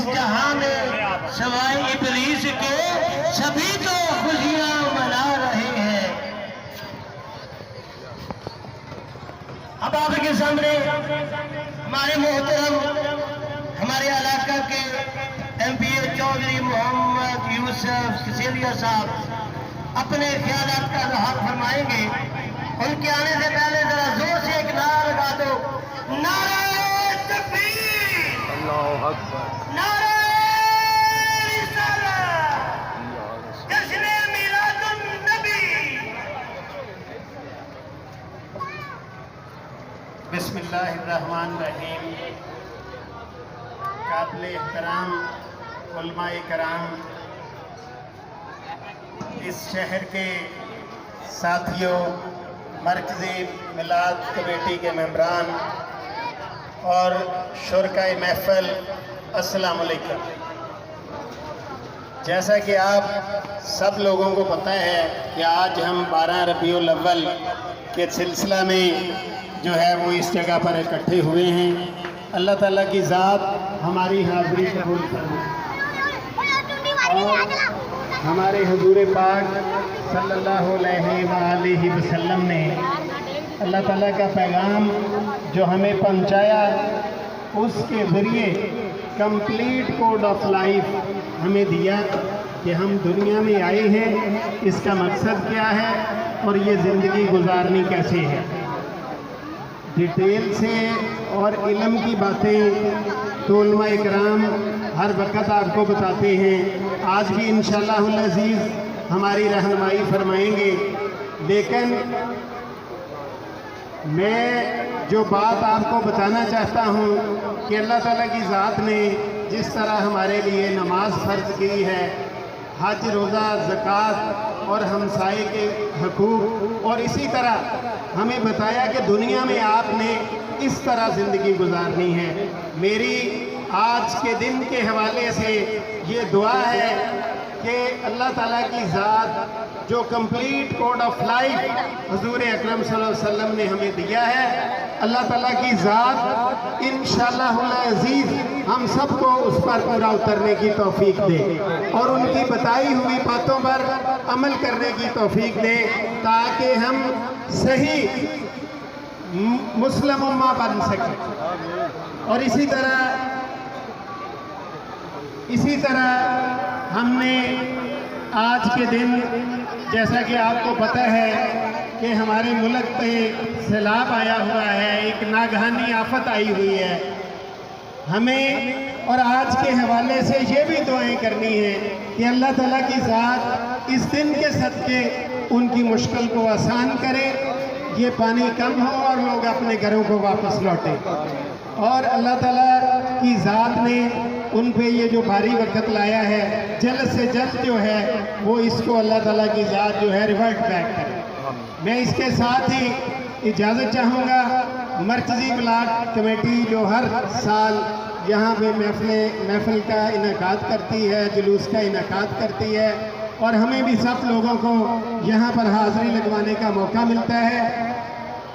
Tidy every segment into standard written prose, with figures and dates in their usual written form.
इस जहां में सवाए इबलीस के सभी तो खुशियां मना रहे हैं। अब आपके सामने हमारे मोहतरम हमारे इलाका के MP चौधरी मोहम्मद यूसुफ सिसिलिया साहब अपने ख्यालात का इजहार फरमाएंगे। उनके आने से पहले जरा जोर से एक नारा लगा दो, नारे तकबीर, अल्लाहु अकबर, नारे रिसालत, जश्न मिलादुन नबी। बिस्मिल्लाहिर्रहमानिर्रहीम। काबिल एहतराम उलमाए कराम, इस शहर के साथियों, मरकज़ी मिलाद कमेटी के मेंबरान और शुरकाए महफिल, अस्सलाम वालेकुम। जैसा कि आप सब लोगों को पता है कि आज हम 12 रबीउल अव्वल के सिलसिला में जो है वो इस जगह पर इकट्ठे हुए हैं। अल्लाह ताला की ज़ात हमारी हाज़िरी कबूल फरमाए और हमारे हुजूर पाक सल्लल्लाहु अलैहि वसल्लम ने अल्लाह ताला का पैगाम जो हमें पहुंचाया, उसके ज़रिए कंप्लीट कोड ऑफ लाइफ हमें दिया कि हम दुनिया में आए हैं, इसका मकसद क्या है और ये ज़िंदगी गुजारनी कैसे है। डिटेल से और इल्म की बातें तो उलमा इकराम हर वक्त आपको बताते हैं। आज भी इंशाअल्लाहुल अज़ीज़ हमारी रहनुमाई फरमाएंगे, लेकिन मैं जो बात आपको बताना चाहता हूँ कि अल्लाह ताला की ज़ात ने जिस तरह हमारे लिए नमाज फ़र्ज़ की है, हज, रोज़ा, ज़कात और हमसाए के हकूक़, और इसी तरह हमें बताया कि दुनिया में आपने इस तरह ज़िंदगी गुजारनी है। मेरी आज के दिन के हवाले से ये दुआ है कि अल्लाह ताला की ज़ात जो कंप्लीट कोड ऑफ लाइफ हुज़ूर अकरम सल्लल्लाहु अलैहि वसल्लम ने हमें दिया है, अल्लाह ताला की ज़ात इंशाअल्लाहुल अज़ीज़ हम सबको उस पर पूरा उतरने की तौफीक दे और उनकी बताई हुई बातों पर अमल करने की तौफीक दे, ताकि हम सही मुस्लिम उम्मा बन सकें। और इसी तरह हमने आज के दिन, जैसा कि आपको पता है कि हमारे मुल्क पे सैलाब आया हुआ है, एक नागहानी आफत आई हुई है, हमें और आज के हवाले से ये भी दुआएं करनी है कि अल्लाह ताला की ज़ात इस दिन के सदके उनकी मुश्किल को आसान करे, ये पानी कम हो और लोग अपने घरों को वापस लौटें। और अल्लाह ताला की ज़ात ने उन पे ये जो भारी वक़्त लाया है, जल्द से जल्द जो है वो इसको अल्लाह ताला की ज़ात जो है रिवर्ट बैक करे। मैं इसके साथ ही इजाज़त चाहूँगा, मरकज़ी मिलाद कमेटी जो हर साल यहाँ पे महफिल का इनेकाद करती है, जुलूस का इनेकाद करती है, और हमें भी सब लोगों को यहाँ पर हाज़िरी लगवाने का मौका मिलता है।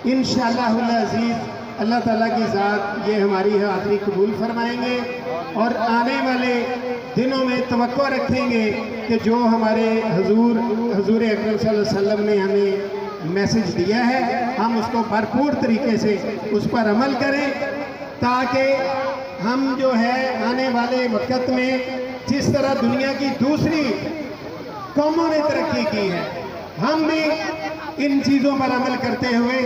इंशाअल्लाहुल अज़ीज़ अल्लाह ताला की ज़ात ये हमारी हाज़िरी कबूल फरमाएंगे और आने वाले दिनों में तवक्को रखेंगे कि जो हमारे हुज़ूर अकरम सल्लल्लाहु अलैहि वसल्लम ने हमें मैसेज दिया है, हम उसको भरपूर तरीके से उस पर अमल करें, ताकि हम जो है आने वाले वक्त में जिस तरह दुनिया की दूसरी कौमों ने तरक्की की है, हम भी इन चीज़ों पर अमल करते हुए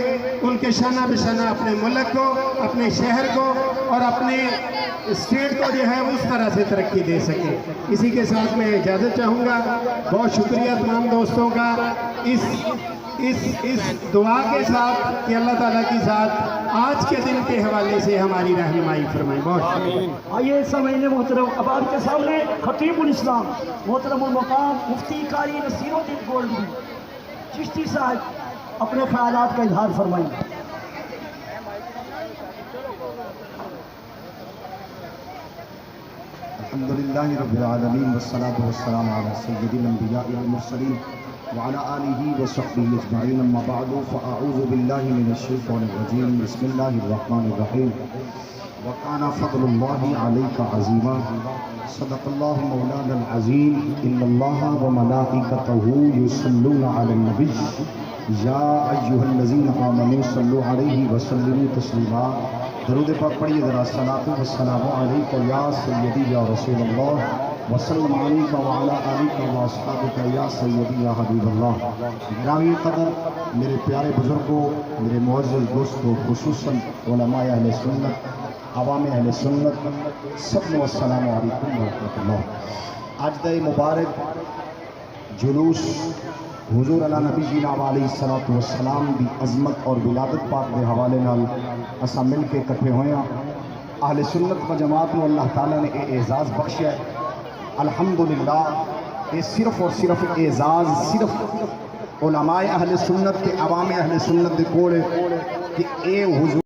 उनके शाना बशाना अपने मुल्क को, अपने शहर को और अपने स्टेट को जो है उस तरह से तरक्की दे सके। इसी के साथ मैं इजाज़त चाहूँगा। बहुत शुक्रिया तमाम दोस्तों का इस दुआ के साथ कि अल्लाह ताला की ज़ात आज के दिन के हवाले से हमारी रहनुमाई फरमाए। बहुत शुक्रिया। आइए समझने मोहतरम, अब आपके सामने खतीबुल इस्लाम मोहतरमुल मकाम मुफ्ती कारी नसीरुद्दीन गोल्डी चिश्ती साहब अपने ख्यालात का इजहार फरमाएंगे। अल्हम्दुलिल्लाहि रब्बिल आलमीन वस्सलातु वस्सलामु अला सय्यिदिल अंबिया'i वल मुरसलीन व अला आलिहि व सहबिहि अजमईन, अम्मा बअदु फ़अऊज़ु बिल्लाहि मिनश शैतानिर रजीम। बिस्मिल्लाहिर रहमानिर रहीम। وَكَانَ فَضْلُ اللَّهِ عَلَيْكَ عَظِيمًا صدق اللہ مولانا العظیم ان اللہ وملائکتہ یصلون علی النبی یا ایھا الذین آمنوا صلوا علیہ وسلموا تسلیما درود پاک پڑھیے ذرا صلاۃ و السلام علیک یا سیدی یا رسول اللہ وسلم علیک وعلی آلک و اصحابک یا سیدی یا حبیب اللہ. گرامی قدر میرے پیارے بزرگوں، میرے معزز دوستوں، خصوصاً علماء اہل سنت، عوام اہل سنت، سب کو السلام علیکم ورحمۃ اللہ. اج دا مبارک جلوس حضور علی نبی جی علیہ الصلوۃ والسلام دی عظمت اور ولادت پاک دے حوالے نال اساں مل کے اکٹھے ہوئے ہاں. اہل سنت و جماعت کو اللہ تعالیٰ نے یہ اعزاز بخشیا ہے. الحمدللہ یہ صرف اور صرف اعزاز صرف علماء اہل سنت کے عوام اہل سنت دے کول ہے کہ اے حضور